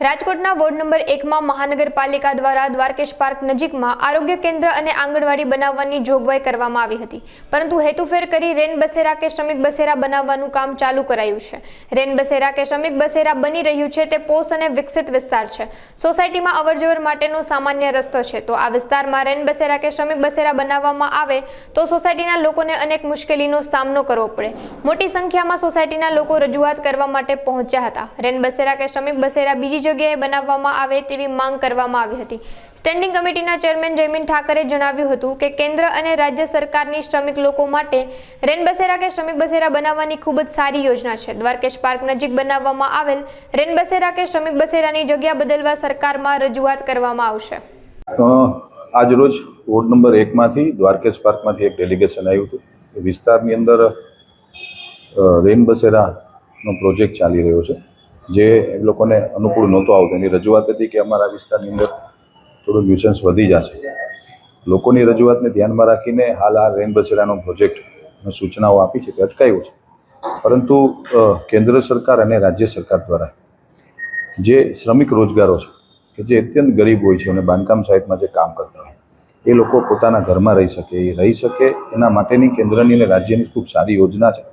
રાજકોટના ward number 1 માં મહાનગરપાલિકા દ્વારા દ્વારકેશ પાર્ક નજીકમાં આરોગ્ય કેન્દ્ર અને આંગણવાડી બનાવવાની જોગવાઈ કરવામાં આવી હતી, પરંતુ હેતુફેર કરી રેન બસેરા કે શ્રમિક બસેરા બનાવવાનું કામ ચાલુ કરાયું છે। રેન બસેરા કે શ્રમિક બસેરા બની રહ્યું છે તે પોષ અને વિકસિત વિસ્તાર છે। સોસાયટીમાં અવરજવર માટેનો સામાન્ય રસ્તો છે, તો આ વિસ્તારમાં રેન બસેરા કે શ્રમિક બસેરા બનાવવામાં આવે તો સોસાયટીના લોકોને અનેક મુશ્કેલીનો સામનો કરવો પડે। મોટી સંખ્યામાં સોસાયટીના લોકો રજૂઆત કરવા માટે પહોંચ્યા હતા। રેન બસેરા કે શ્રમિક બસેરા બીજી જગ્યાએ બનાવવામાં આવે તેવી માંગ કરવામાં આવી હતી। સ્ટેન્ડિંગ કમિટીના ચેરમેન જયમીન ઠાકરે જણાવ્યું હતું કે કેન્દ્ર અને રાજ્ય સરકારની શ્રમિક લોકો માટે રેન બસેરા કે શ્રમિક બસેરા બનાવવાની ખૂબ જ સારી યોજના છે। દ્વારકેશ પાર્ક નજીક બનાવવામાં આવેલ રેન બસેરા કે શ્રમિક બસેરાની જગ્યા બદલવા સરકારમાં રજૂઆત કરવામાં આવશે। આજ રોજ વોર્ડ નંબર 1 માંથી દ્વારકેશ પાર્કમાંથી એક ડેલિગેશન આવ્યું હતું। વિસ્તારની અંદર રેન બસેરાનો પ્રોજેક્ટ ચાલી રહ્યો છે, જે એ લોકોને અનુકૂળ નહોતો આવતો। એની રજૂઆત હતી કે અમારા વિસ્તારની અંદર થોડું ન્યુસન્સ વધી જશે। લોકોની રજૂઆતને ધ્યાનમાં રાખીને હાલ આ રેન બસેરાનો પ્રોજેક્ટની સૂચનાઓ આપી છે તે અટકાયો છે, પરંતુ કેન્દ્ર સરકાર અને રાજ્ય સરકાર દ્વારા જે શ્રમિક રોજગારો છે કે જે અત્યંત ગરીબ હોય છે અને બાંધકામ સાઇટમાં જે કામ કરતા હોય એ લોકો પોતાના ઘરમાં રહી શકે એના માટેની કેન્દ્રની અને રાજ્યની ખૂબ સારી યોજના છે,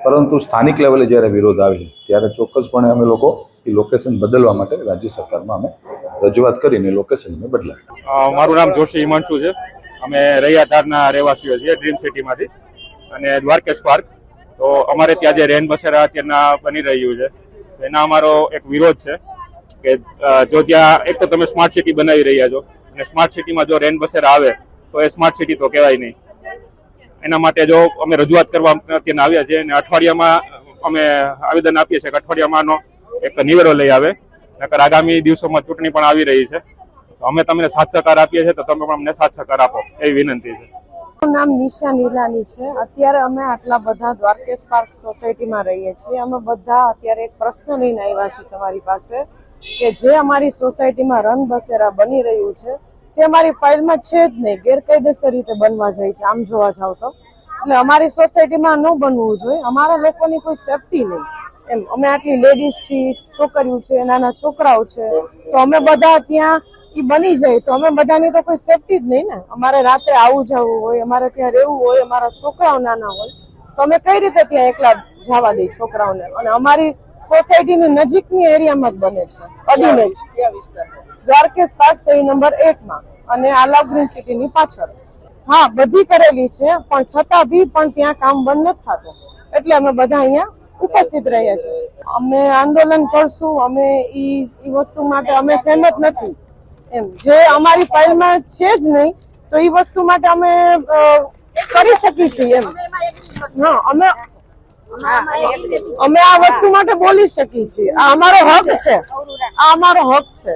પરંતુ સ્થાનિક લેવલે જ્યારે વિરોધ આવે છે ત્યારે ચોક્કસપણે અમે લોકો એ લોકેશન બદલવા માટે રાજ્ય સરકારમાં અમે રજૂઆત કરીને લોકેશનને બદલાવી। મારું નામ જોશી હિમાંશુ છે। અમે રૈયાધારના રહેવાસીઓ છીએ, ડ્રીમ સિટીમાંથી અને દ્વારકેશ પાર્ક। તો અમારે ત્યાં જે રેન બસેરા અત્યારના બની રહ્યું છે એના અમારો એક વિરોધ છે કે જો ત્યાં એક તો તમે સ્માર્ટ સિટી બનાવી રહ્યા છો અને સ્માર્ટ સિટીમાં જો રેન બસેરા આવે તો એ સ્માર્ટ સિટી તો કહેવાય નહીં। એના માટે જો અમે રજૂઆત કરવા અત્યારે આવ્યા છે અને અઠવાડિયામાં અમે આવેદન આપીએ છીએ કે અઠવાડિયામાંનો એક નિવેડો લઈ આવે, નકર આગામી દિવસોમાં ચૂંટણી પણ આવી રહી છે, તો અમે તમને સાથ સહકાર આપીએ છીએ, તો તમે પણ અમને સાથ સહકાર આપો એવી વિનંતી છે। મારું નામ નિશા નીલાની છે। અત્યારે અમે આટલા બધા દ્વારકેશ પાર્ક સોસાયટીમાં રહીએ છીએ। અમે બધા અત્યારે એક પ્રશ્ન લઈને આવ્યા છીએ તમારી પાસે કે જે અમારી સોસાયટીમાં રન બસેરા બની રહ્યું છે તે અમારી ફાઇલમાં છે જ નહીં, ગેરકાયદેસર રીતે બનવા જાય છે આમ જોવા જાવ તો। એટલે અમારી સોસાયટીમાં ન બનવું જોઈએ, અમારા લોકોની કોઈ સેફટી નહીં એમ। અમે આટલી લેડીઝ છીએ, છોકરીઓ છે, નાના છોકરાઓ છે, તો અમે બધા ત્યાં ઈ બની જાય તો અમે બધાની તો કોઈ સેફટી જ નહીં ને। અમારે રાત્રે આવું જવું હોય, અમારે ત્યાં રહેવું હોય, અમારા છોકરાઓ નાના હોય તો અમે કઈ રીતે ત્યાં એકલા જવા દઈએ છોકરાઓને? અને અમારી સોસાયટીની નજીકની એરિયામાં જ બને છે, અડીને જ દ્વારકેશ પાર્ક શેરી નંબર 1 માં અને આલાવ ગ્રીન સિટીની પાછળ। હા, બધી કરેલી છે, પણ છતાં બી પણ ત્યાં કામ બંધ નથી થતું, એટલે અમે બધા અહીંયા ઉપસ્થિત રહ્યા છીએ। અમે આંદોલન કરશું, અમે ઈ વસ્તુ માટે અમે સહેમત નથી એમ। જે અમારી ફાઇલમાં છે જ નહીં તો ઈ વસ્તુ માટે અમે કરી શકીએ છીએ એમ। હા, અમે આ વસ્તુ માટે બોલી શકીએ છીએ, આ અમારો હક છે, આ અમારો હક છે।